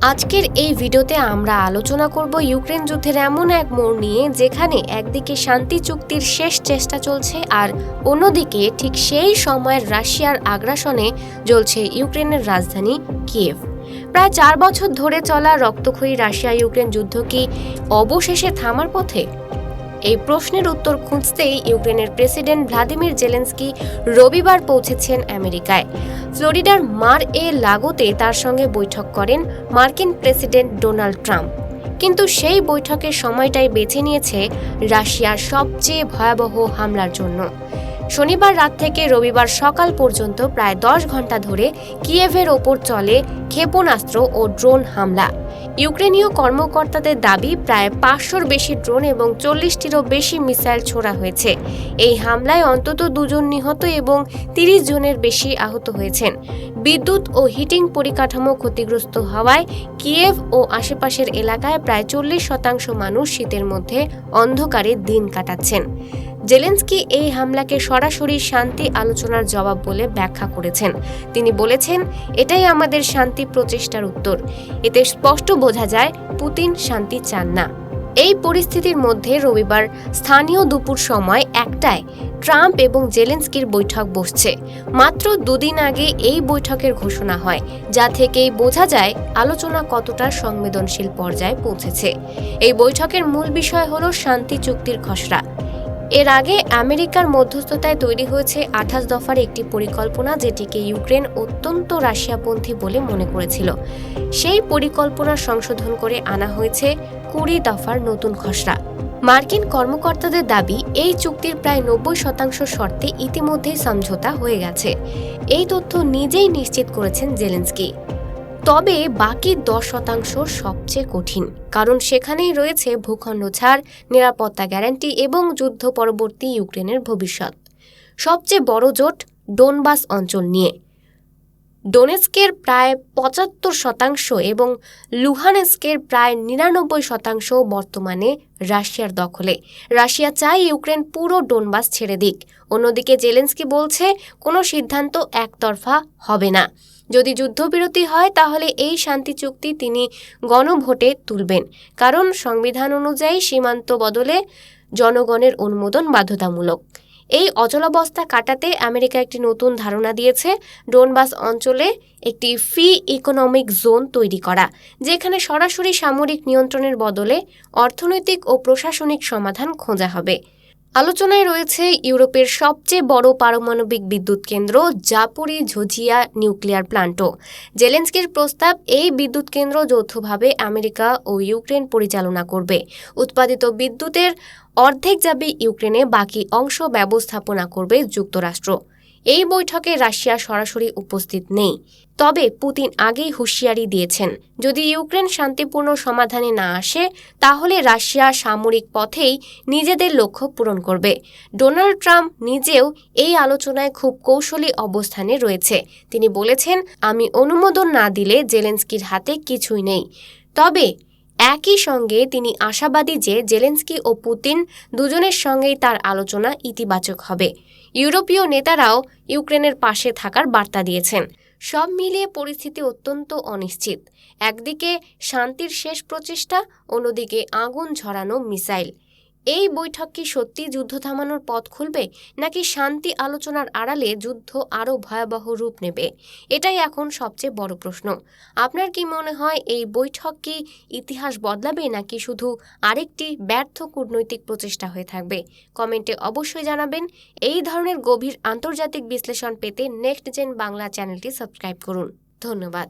আজকের এই ভিডিওতে আমরা আলোচনা করব ইউক্রেন যুদ্ধের এমন এক মোড় নিয়ে যেখানে একদিকে শান্তি চুক্তির শেষ চেষ্টা চলছে আর অন্যদিকে ঠিক সেই সময়ের রাশিয়ার আগ্রাসনে জ্বলছে ইউক্রেনের রাজধানী কিয়েভ। প্রায় 4 বছর ধরে চলা রক্তক্ষয়ী রাশিয়া ইউক্রেন যুদ্ধ কি অবশেষে থামার পথে? এই প্রশ্নের উত্তর খুঁজতেই ইউক্রেনের প্রেসিডেন্ট ভ্লাদিমির জেলেনস্কি রবিবার পৌঁছেছেন আমেরিকায়। ফ্লোরিডার মার-এ-লাগোতে তার সঙ্গে বৈঠক করেন মার্কিন প্রেসিডেন্ট ডোনাল্ড ট্রাম্প। কিন্তু সেই বৈঠকের সময়টাই বেছে নিয়েছে রাশিয়ার সবচেয়ে ভয়াবহ হামলার জন্য। শনিবার রাত থেকে রবিবার সকাল পর্যন্ত প্রায় 10 ঘন্টা ধরে কিয়েভের ওপর চলে ক্ষেপণাস্ত্র ও ড্রোন হামলা। ইউক্রেনীয় কর্মকর্তাদের দাবি প্রায় 500-র বেশি ড্রোন এবং 40-টিরও বেশি মিসাইল ছোড়া হয়েছে। এই হামলায় অন্তত 2 জন নিহত এবং 30 জনের বেশি আহত হয়েছেন। বিদ্যুৎ ও হিটিং পরিকাঠামো ক্ষতিগ্রস্ত হওয়ায় কিয়েভ ও আশেপাশের এলাকায় প্রায় 40% মানুষ শীতের মধ্যে অন্ধকারে দিন কাটাচ্ছেন। জেলেনস্কি এই হামলাকে সরাসরি শান্তি আলোচনার জবাব বলে ব্যাখ্যা করেছেন। তিনি বলেছেন, এটাই আমাদের শান্তি প্রচেষ্টার উত্তর। এতে স্পষ্ট বোঝা যায় পুতিন শান্তি চান না। এই পরিস্থিতির মধ্যে রবিবার স্থানীয় দুপুর সময় 1টায় ট্রাম্প এবং জেলেনস্কির বৈঠক বসছে। মাত্র 2 দিন আগে এই বৈঠকের ঘোষণা হয়, যা থেকেই বোঝা যায় আলোচনা কতটা সংবেদনশীল পর্যায়ে পৌঁছেছে। এই বৈঠকের মূল বিষয় হলো শান্তি চুক্তির খসড়া। এর আগে আমেরিকার মধ্যস্থতায় তৈরি হয়েছে 28 দফার একটি পরিকল্পনা, যেটিকে ইউক্রেন অত্যন্ত রাশিয়াপন্থী বলে মনে করেছিল। সেই পরিকল্পনা সংশোধন করে আনা হয়েছে 20 দফার নতুন খসড়া। মার্কিন কর্মকর্তাদের দাবি, এই চুক্তির প্রায় 90% শর্তে ইতিমধ্যেই সমঝোতা হয়ে গেছে। এই তথ্য নিজেই নিশ্চিত করেছেন জেলেনস্কি। তবে বাকি 10% সবচেয়ে কঠিন, কারণ সেখানেই রয়েছে ভূখণ্ড ছাড়, নিরাপত্তা গ্যারান্টি এবং যুদ্ধ পরবর্তী ইউক্রেনের ভবিষ্যৎ। সবচেয়ে বড় জোট ডোনবাস অঞ্চল নিয়ে। ডোনেস্কের প্রায় 75% এবং লুহানেস্কের প্রায় 99% বর্তমানে রাশিয়ার দখলে। রাশিয়া চায় ইউক্রেন পুরো ডোনবাস ছেড়ে দিক। অন্যদিকে জেলেনস্কি বলছে, কোনো সিদ্ধান্ত একতরফা হবে না। যদি যুদ্ধবিরতি হয় তাহলে এই শান্তি চুক্তি তিনি গণভোটে তুলবেন, কারণ সংবিধান অনুযায়ী সীমান্ত বদলে জনগণের অনুমোদন বাধ্যতামূলক। এই অচলাবস্থা কাটাতে আমেরিকা একটি নতুন ধারণা দিয়েছে, ডোনবাস অঞ্চলে একটি ফ্রি ইকোনমিক জোন তৈরি করা, যেখানে সরাসরি সামরিক নিয়ন্ত্রণের বদলে অর্থনৈতিক ও প্রশাসনিক সমাধান খোঁজা হবে। আলোচনায় রয়েছে ইউরোপের সবচেয়ে বড় পারমাণবিক বিদ্যুৎ কেন্দ্র জাপোরিঝিয়া নিউক্লিয়ার প্ল্যান্টও। জেলেনস্কির প্রস্তাব, এই বিদ্যুৎ কেন্দ্র যৌথভাবে আমেরিকা ও ইউক্রেন পরিচালনা করবে। উৎপাদিত বিদ্যুতের অর্ধেক যাবে ইউক্রেনে, বাকি অংশ ব্যবস্থাপনা করবে যুক্তরাষ্ট্র। এই বৈঠকে রাশিয়া সরাসরি উপস্থিত নেই, তবে পুতিন আগেই হুঁশিয়ারি দিয়েছেন, যদি ইউক্রেন শান্তিপূর্ণ সমাধানে না আসে তাহলে রাশিয়া সামরিক পথেই নিজেদের লক্ষ্য পূরণ করবে। ডোনাল্ড ট্রাম্প নিজেও এই আলোচনায় খুব কৌশলী অবস্থানে রয়েছে। তিনি বলেছেন, আমি অনুমোদন না দিলে জেলেনস্কির হাতে কিছুই নেই। তবে একই সঙ্গে তিনি আশাবাদী যে জেলেনস্কি ও পুতিন দুজনের সঙ্গেই তার আলোচনা ইতিবাচক হবে। ইউরোপীয় নেতারাও ইউক্রেনের পাশে থাকার বার্তা দিয়েছেন। সব মিলিয়ে পরিস্থিতি অত্যন্ত অনিশ্চিত। একদিকে শান্তির শেষ প্রচেষ্টা, অন্যদিকে আগুন ঝরানো মিসাইল। এই বৈঠক কি সত্যি যুদ্ধ থামানোর পথ খুলবে, নাকি শান্তি আলোচনার আড়ালে যুদ্ধ আরও ভয়াবহ রূপ নেবে? এটাই এখন সবচেয়ে বড় প্রশ্ন। আপনার কি মনে হয়, এই বৈঠক কি ইতিহাস বদলাবে, নাকি শুধু আরেকটি ব্যর্থ কূটনৈতিক প্রচেষ্টা হয়ে থাকবে? কমেন্টে অবশ্যই জানাবেন। এই ধরনের গভীর আন্তর্জাতিক বিশ্লেষণ পেতে নেক্সট জেন বাংলা চ্যানেলটি সাবস্ক্রাইব করুন। ধন্যবাদ।